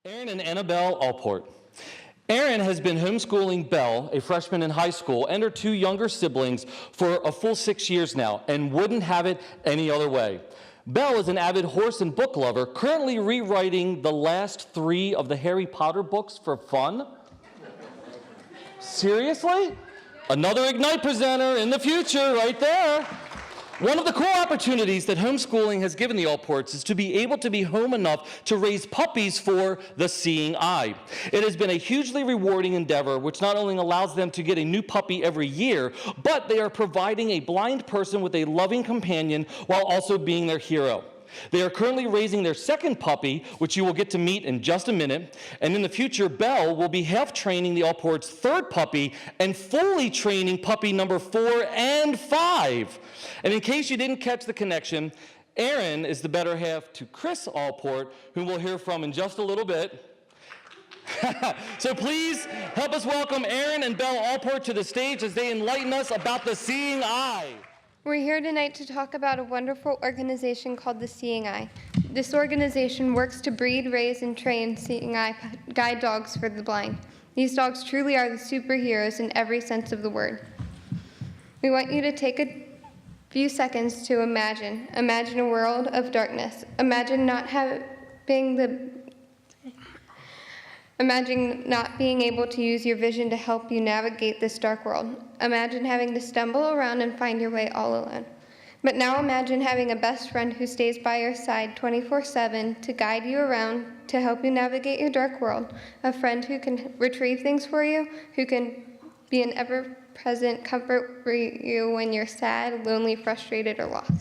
Erin and Annabelle Allport. Erin has been homeschooling Belle, a freshman in high school, and her two younger siblings for a full 6 years now, and wouldn't have it any other way. Belle is an avid horse and book lover, currently rewriting the last 3 of the Harry Potter books for fun. Seriously? Another Ignite presenter in the future right there. One of the cool opportunities that homeschooling has given the Allports is to be able to be home enough to raise puppies for the Seeing Eye. It has been a hugely rewarding endeavor, which not only allows them to get a new puppy every year, but they are providing a blind person with a loving companion while also being their hero. They are currently raising their second puppy, which you will get to meet in just a minute, and in the future, Belle will be half training the Allports' third puppy and fully training puppy number 4 and 5. And in case you didn't catch the connection, Erin is the better half to Chris Allport, whom we'll hear from in just a little bit. So please help us welcome Erin and Belle Allport to the stage as they enlighten us about the Seeing Eye. We're here tonight to talk about a wonderful organization called the Seeing Eye. This organization works to breed, raise, and train Seeing Eye guide dogs for the blind. These dogs truly are the superheroes in every sense of the word. We want you to take a few seconds to imagine a world of darkness. Imagine not being able to use your vision to help you navigate this dark world. Imagine having to stumble around and find your way all alone. But now imagine having a best friend who stays by your side 24/7 to guide you around, to help you navigate your dark world. A friend who can retrieve things for you, who can be an ever-present comfort for you when you're sad, lonely, frustrated, or lost.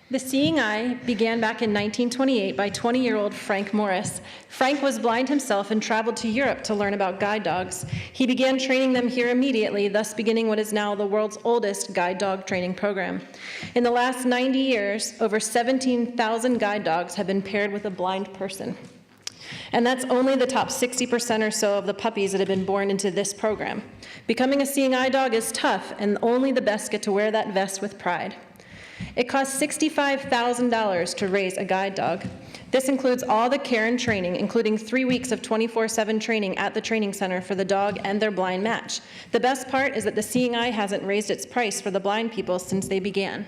The Seeing Eye began back in 1928 by 20-year-old Frank Morris. Frank was blind himself and traveled to Europe to learn about guide dogs. He began training them here immediately, thus beginning what is now the world's oldest guide dog training program. In the last 90 years, over 17,000 guide dogs have been paired with a blind person. And that's only the top 60% or so of the puppies that have been born into this program. Becoming a Seeing Eye dog is tough, and only the best get to wear that vest with pride. It costs $65,000 to raise a guide dog. This includes all the care and training, including 3 weeks of 24/7 training at the training center for the dog and their blind match. The best part is that the Seeing Eye hasn't raised its price for the blind people since they began.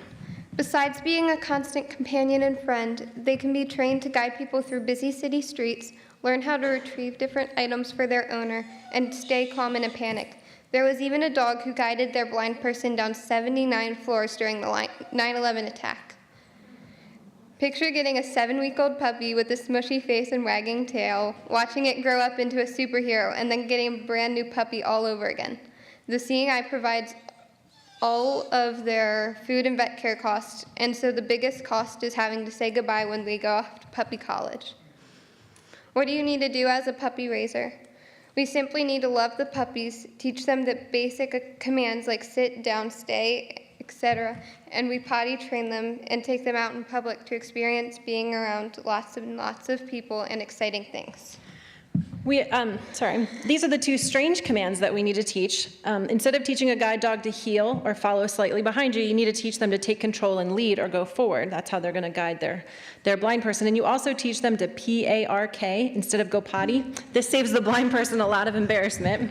Besides being a constant companion and friend, they can be trained to guide people through busy city streets, learn how to retrieve different items for their owner, and stay calm in a panic. There was even a dog who guided their blind person down 79 floors during the 9/11 attack. Picture getting a 7-week-old puppy with a smushy face and wagging tail, watching it grow up into a superhero, and then getting a brand new puppy all over again. The Seeing Eye provides all of their food and vet care costs, and so the biggest cost is having to say goodbye when they go off to puppy college. What do you need to do as a puppy raiser? We simply need to love the puppies, teach them the basic commands like sit, down, stay, etc., and we potty train them and take them out in public to experience being around lots and lots of people and exciting things. These are the 2 strange commands that we need to teach. Instead of teaching a guide dog to heel or follow slightly behind you, you need to teach them to take control and lead or go forward. That's how they're going to guide their blind person. And you also teach them to P-A-R-K instead of go potty. This saves the blind person a lot of embarrassment.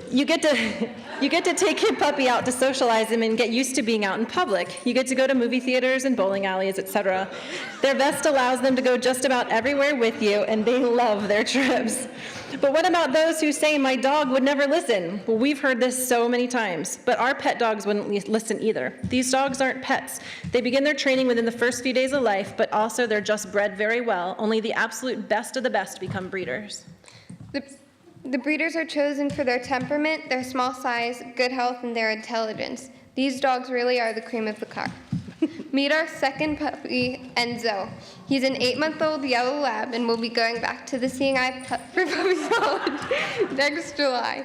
You get to take your puppy out to socialize him and get used to being out in public. You get to go to movie theaters and bowling alleys, etc. Their vest allows them to go just about everywhere with you, and they love their trips. But what about those who say, my dog would never listen? Well, we've heard this so many times, but our pet dogs wouldn't listen either. These dogs aren't pets. They begin their training within the first few days of life, but also they're just bred very well. Only the absolute best of the best become breeders. The breeders are chosen for their temperament, their small size, good health, and their intelligence. These dogs really are the cream of the crop. Meet our second puppy, Enzo. He's an 8-month-old yellow lab and will be going back to the Seeing Eye for puppy college next July.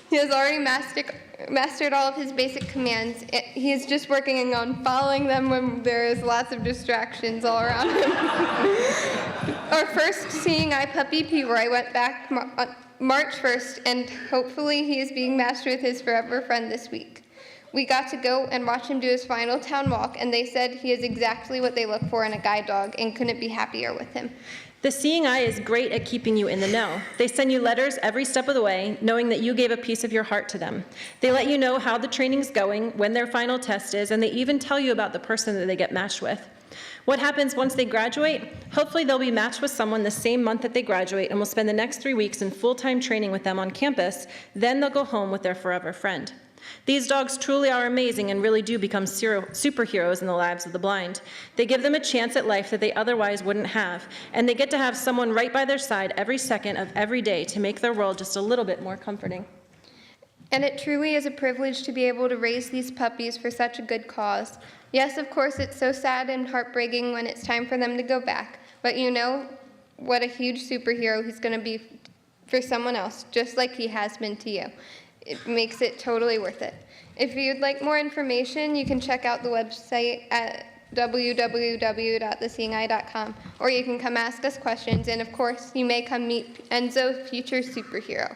He has already mastered all of his basic commands. He is just working on following them when there is lots of distractions all around him. Our first Seeing Eye puppy, P-Roy, went back March 1st, and hopefully he is being matched with his forever friend this week. We got to go and watch him do his final town walk, and they said he is exactly what they look for in a guide dog and couldn't be happier with him. The Seeing Eye is great at keeping you in the know. They send you letters every step of the way, knowing that you gave a piece of your heart to them. They let you know how the training's going, when their final test is, and they even tell you about the person that they get matched with. What happens once they graduate? Hopefully they'll be matched with someone the same month that they graduate and will spend the next 3 weeks in full-time training with them on campus. Then they'll go home with their forever friend. These dogs truly are amazing and really do become superheroes in the lives of the blind. They give them a chance at life that they otherwise wouldn't have, and they get to have someone right by their side every second of every day to make their world just a little bit more comforting. And it truly is a privilege to be able to raise these puppies for such a good cause. Yes, of course, it's so sad and heartbreaking when it's time for them to go back, but you know what a huge superhero he's going to be for someone else, just like he has been to you. It makes it totally worth it. If you'd like more information, you can check out the website at www.theseeingeye.com, or you can come ask us questions, and of course, you may come meet Enzo, future superhero.